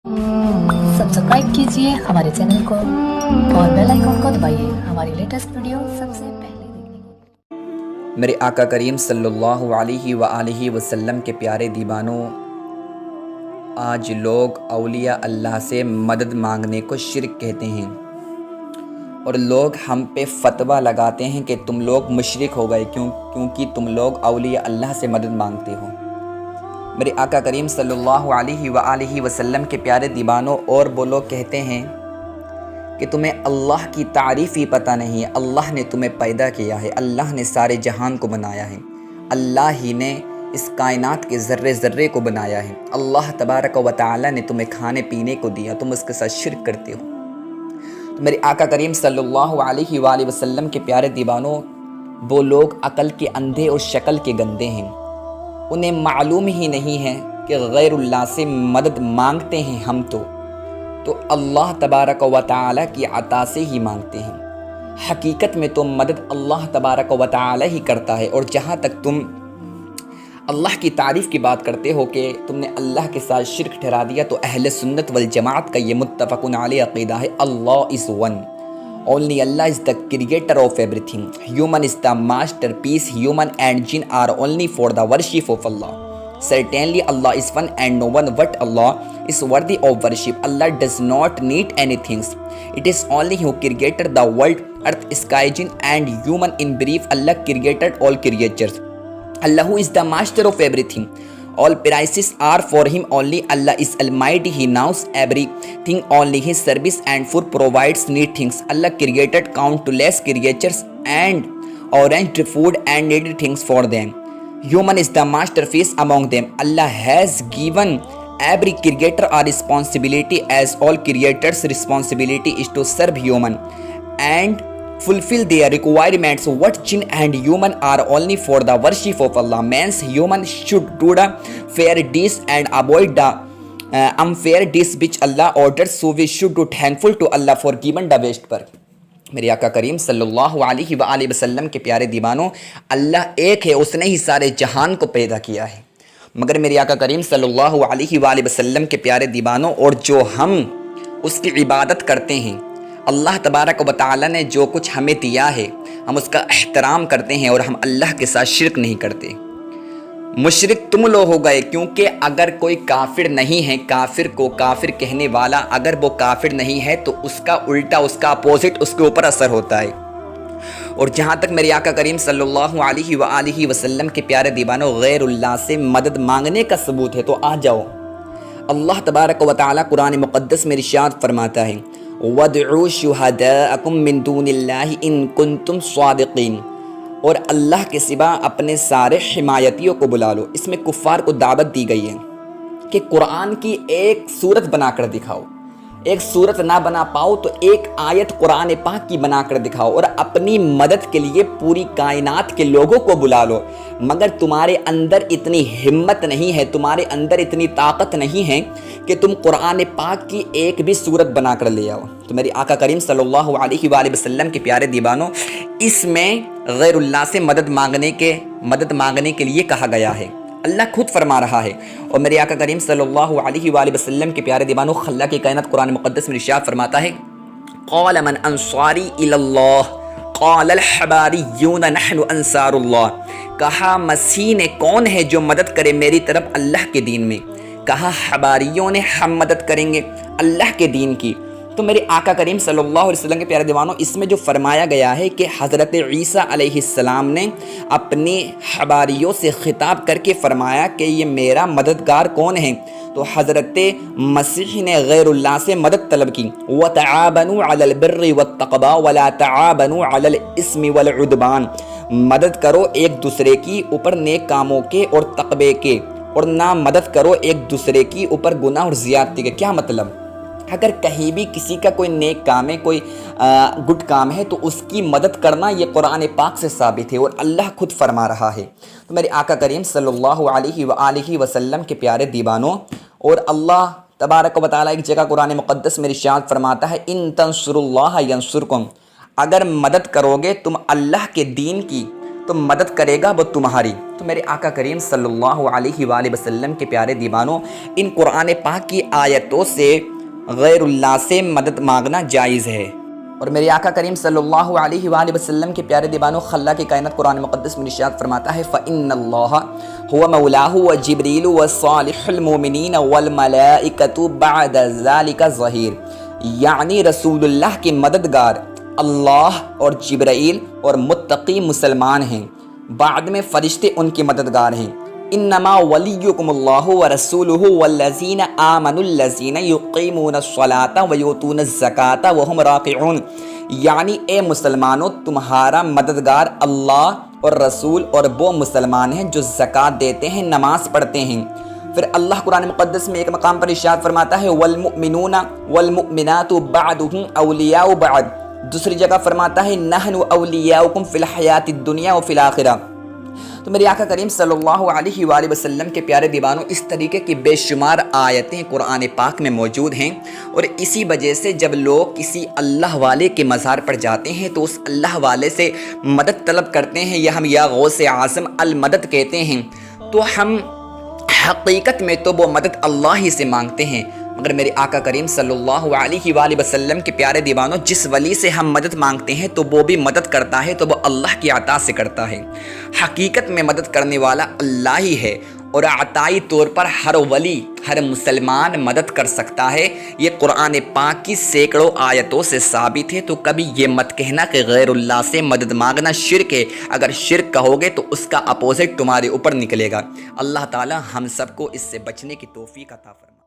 Subscribe कीजिए हमारे channel को और बेल आइकन को दबाइए हमारी लेटेस्ट वीडियो सबसे पहले देखने के लिए। मेरे आका करीम सल्लल्लाहु अलैहि वसल्लम के प्यारे दीवानों, आज लोग औलिया अल्लाह से मदद मांगने को शिर्क कहते हैं और लोग हम पे फतवा लगाते हैं कि तुम लोग मुशरिक हो गए क्योंकि तुम लोग औलिया अल्लाह से मदद मांगते हो। मेरे आका करीम सल्लल्लाहु अलैहि वसल्लम के प्यारे दीवानों, और वो लोग कहते हैं कि तुम्हें अल्लाह की तारीफ़ ही पता नहीं है। अल्लाह ने तुम्हें पैदा किया है, अल्लाह ने सारे जहान को बनाया है, अल्लाह ही ने इस कायनात के ज़र्रे ज़र्रे को बनाया है। अल्लाह तबारक व तआला ने तुम्हें खाने पीने को दिया, तुम उसके साथ शिर्क करते हो। तो मेरे आका करीम सल्लल्लाहु अलैहि वसल्लम के प्यारे दीवानों, वो लोग अकल के अंधे और शक्ल के गंदे हैं। उन्हें मालूम ही नहीं है कि गैरुल्लाह से मदद मांगते हैं हम तो अल्लाह तबारक व तआला की अता से ही मांगते हैं। हकीकत में तो मदद अल्लाह तबारक व तआला ही करता है। और जहाँ तक तुम अल्लाह की तारीफ़ की बात करते हो कि तुमने अल्लाह के साथ शिर्क ठहरा दिया, तो अहले सुन्नत वल जमात का ये मुत्तफ़क़ुन अलैहि अक़ीदा है, Allah is one, only Allah is the creator of everything, human is the masterpiece, human and jinn are only for the worship of Allah. Certainly Allah is one and no one but Allah is worthy of worship. Allah does not need anything. It is only who created the world, earth, sky, jinn and human. In brief, Allah created all creatures. Allah who is the master of everything. All praises are for him only. Allah is almighty, he knows everything, only his service and food provides need things. Allah created countless creatures and arranged food and needed things for them. Human is the masterpiece among them. Allah has given every creator a responsibility, as all creators' responsibility is to serve human and fulfill their requirements. What jinn and human are only for the worship of Allah. Means human should do the fair deeds and avoid the unfair deeds which Allah orders. So we should be thankful to Allah for given the best पर। मेरे आका करीम सल्लल्लाहु अलैहि वसल्लम के प्यारे दीवानों, अल्लाह एक है, उसने ही सारे जहान को पैदा किया है। मगर मेरे आका करीम सल्लल्लाहु अलैहि वसल्लम के प्यारे दीवानों, और जो हम उसकी इबादत करते हैं, अल्लाह तबारक व तआला ने जो कुछ हमें दिया है, हम उसका एहतराम करते हैं और हम अल्लाह के साथ शिर्क नहीं करते। मुशरिक तुम लोग हो गए, क्योंकि अगर कोई काफिर नहीं है, काफिर को काफिर कहने वाला अगर वो काफिर नहीं है तो उसका उल्टा, उसका अपोजिट उसके ऊपर असर होता है। और जहाँ तक मेरे आका करीम सल्लल्लाहु अलैहि वसल्लम के प्यारे दीवानों, गैरुल्लाह से मदद मांगने का सबूत है तो आ जाओ। अल्लाह तबारक व तआला कुरान मुक़द्दस में इरशाद फरमाता है, वदउ शुहदाअकुम मिन दूनिल्लाहि इन कुंतुम सादिकीन, और अल्लाह के सिवा अपने सारे हिमायतियों को बुला लो। इसमें कुफ़ार को दावत दी गई है कि कुरान की एक सूरत बनाकर दिखाओ। एक सूरत ना बना पाओ तो एक आयत कुरान पाक की बनाकर दिखाओ और अपनी मदद के लिए पूरी कायनात के लोगों को बुला लो। मगर तुम्हारे अंदर इतनी हिम्मत नहीं है, तुम्हारे अंदर इतनी ताकत नहीं है कि तुम कुरान पाक की एक भी सूरत बनाकर ले आओ। तो मेरे आका करीम सल्लल्लाहु अलैहि वसल्लम के प्यारे दीवानों, इसमें गैरुल्लाह से मदद मांगने के लिए कहा गया है। अल्लाह खुद फरमा रहा है। और मेरे आका करीम सल्लल्लाहु अलैहि वसल्लम के प्यारे दीवानों, खल्ला की कायनात कुरान मुक़द्दस में इरशाद फरमाता है, क़ाल मन अंसारी इलल्लाह क़ाल अल हवारियून नहनु अंसारुल्लाह। कहा मसीह ने कौन है जो मदद करे मेरी तरफ अल्लाह के दीन में। कहा हवारियों ने हम मदद करेंगे अल्लाह के दीन की। तो मेरे आका करीम सल्लल्लाहु अलैहि वसल्लम के प्यारे दीवानों, इसमें जो फरमाया गया है कि हज़रत ईसा अलैहिस्सलाम ने अपने हवारियों से खिताब करके फरमाया कि ये मेरा मददगार कौन है, तो हज़रत मसीह ने गैरुल्लाह से मदद तलब की। वतआबनु अलल बिर्रि वत्तक़वा वला तआबनु अलल इस्मि वल उद्वान। मदद करो एक दूसरे की ऊपर नेक कामों के और तक़वे के, और ना मदद करो एक दूसरे की ऊपर गुनाह और ज़ियादती के। क्या मतलब? अगर कहीं भी किसी का कोई नेक काम है, कोई गुड काम है, तो उसकी मदद करना ये कुरान पाक से साबित है और अल्लाह खुद फरमा रहा है। तो मेरे आका करीम सल्लल्लाहु अलैहि वसल्लम के प्यारे दीवानों, और अल्लाह तबारक व तआला एक जगह कुरान मुक़द्दस में इरशाद फरमाता है, इन तंसुरुल्लाह यंसुरकुम, अगर मदद करोगे तुम अल्लाह के दीन की تو مدد کرے گا وہ تمہاری۔ تو میرے آقا کریم صلی اللہ علیہ وآلہ وسلم کے پیارے دیوانوں، ان قرآن پاک کی آیتوں سے غیر اللہ سے مدد مانگنا جائز ہے۔ اور میرے آقا کریم صلی اللہ علیہ وآلہ وسلم کے پیارے دیوانوں، خلاق کائنات قرآن مقدس میں ارشاد فرماتا ہے فَإِنَّ اللَّهَ هُوَ مَوْلَاهُ وَجِبْرِيلُ وَصَالِحُ الْمُؤْمِنِينَ وَالْمَلَائِكَةُ بَعْدَ ذَلِكَ ظَهِيرٌ، یعنی رسول اللہ کے مددگار اللہ اور جبرائیل اور متقی مسلمان ہیں، بعد میں فرشتے ان کے مددگار ہیں۔ انما ولیکم اللہ ورسولہ والذین آمنوا الذین یقیمون الصلاۃ ویؤتون الزکاۃ وہم راکعون، یعنی اے مسلمانوں تمہارا مددگار اللہ اور رسول اور وہ مسلمان ہیں جو زکوٰۃ دیتے ہیں، نماز پڑھتے ہیں۔ پھر اللہ قرآن مقدس میں ایک مقام پر ارشاد فرماتا ہے والمؤمنون والمؤمنات بعضهم اولیاء بعض، دوسری جگہ فرماتا ہے نحن اولیاؤکم فی الحیات الدنیا وفی الآخرہ۔ تو میرے آقا کریم صلی اللہ علیہ وآلہ وسلم کے پیارے دیوانوں، اس طریقے کی بے شمار آیتیں قرآن پاک میں موجود ہیں، اور اسی وجہ سے جب لوگ کسی اللہ والے کے مزار پر جاتے ہیں تو اس اللہ والے سے مدد طلب کرتے ہیں، یا ہم یا غوث اعظم المدد کہتے ہیں، تو ہم حقیقت میں تو وہ مدد اللہ ہی سے مانگتے ہیں، مگر میرے آقا کریم صلی اللہ علیہ وآلہ وسلم کے پیارے دیوانوں، جس ولی سے ہم مدد مانگتے ہیں تو وہ بھی مدد کرتا ہے تو وہ اللہ کی عطا سے کرتا ہے۔ حقیقت میں مدد کرنے والا اللہ ہی ہے، اور عطائی طور پر ہر ولی ہر مسلمان مدد کر سکتا ہے۔ یہ قرآن پاک کی سینکڑوں آیتوں سے ثابت ہے، تو کبھی یہ مت کہنا کہ غیر اللہ سے مدد مانگنا شرک ہے۔ اگر شرک کہو گے تو اس کا اپوزٹ تمہارے اوپر نکلے گا۔ اللہ تعالی ہم سب کو اس سے بچنے کی توفیق عطا فرمائے۔